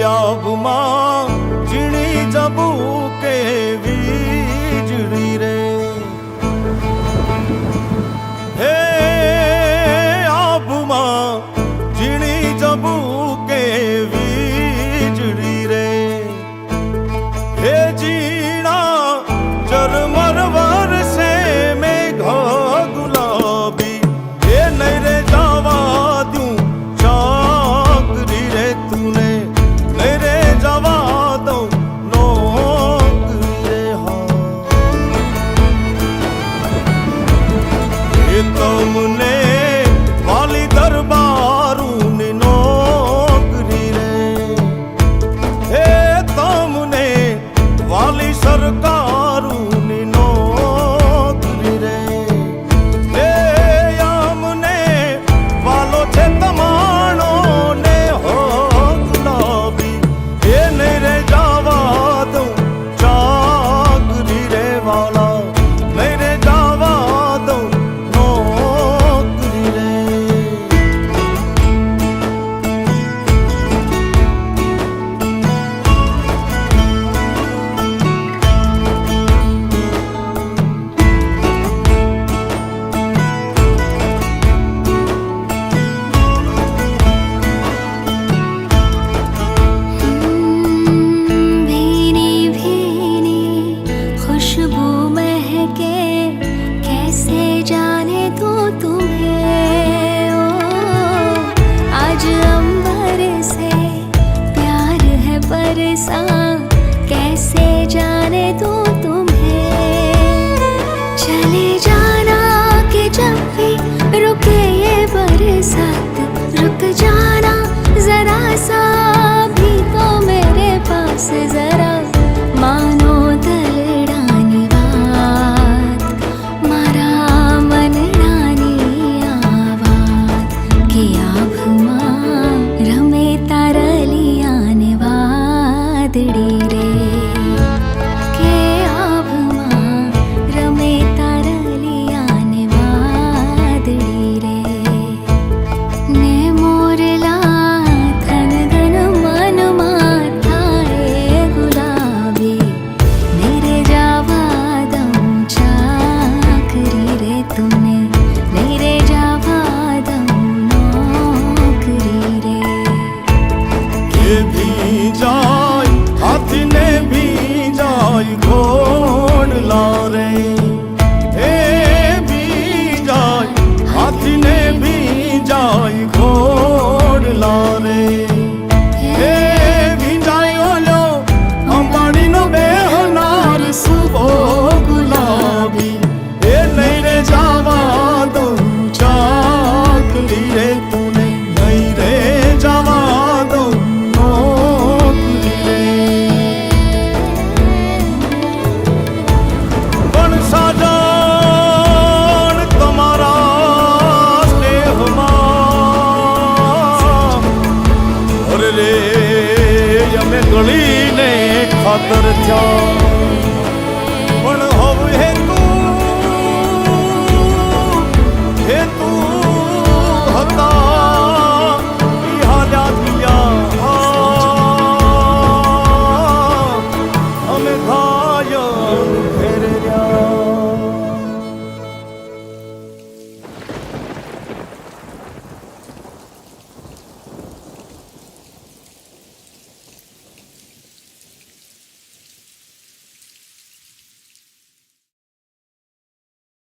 આભમાં ઝીણી જબુ કેવી વીજળી રે હે આભમાં ઝીણી જબુ કેવી વીજળી રે હે ઝીણા ઝરમર વરસે મેઘ ગુલાબી એ નહીં રે જવા દઉં ચાકરી રે તુને નહીં રે જવા દઉં નોકરી રે હા એ તમને વાલી દરબારુની નોકરી રે હે તમને વાલી સરકારુની નોકરી રે હે અમને વાલો છે તમાણો ને હો ગુલાબી એ નહીં રે જવા દઉં ચાકરી રે વાલા નહીં રે જવા દઉં નોકરી રે भीनी भीनी खुशबू महके कैसे जाने दूं तुम्हें ओ आज अंबर से प्यार है बरसा कैसे जाने दूं तुम्हें चले जाना कि जब भी रुके ये बरसात रुक जाना जरा सा भी तो मेरे पास जरा मानो दलડાની વાત મારા મનડાની આ વાત કે આભમાં રમે તારલિયાને વાદળી રે કે આભમાં રમે તારલિયાને વાદળી રે ને મોરલા ધન ધન મનમાં થાય ગુલાબી નહીં રે જવા દઉં ચાકરી રે તુને નહીં રે જવા દઉં નોકરી રે કે ભીજાય હાથને ભીજાય ઘોડલા રે હે ભીજાય હાથને ભીજાય ઘોડલા રે હે ભીજાય ઓલો અંબાડીનો બેહનાર સુબો ગુલાબી એ નહીં રે જવા દઉં ચાકરી રે તુને નહીં રે જવા દઉં નોકરી રે પણ સાજણ તમારા સ્નેહમાં અરે રે અમે ગળીને ખાતર થયા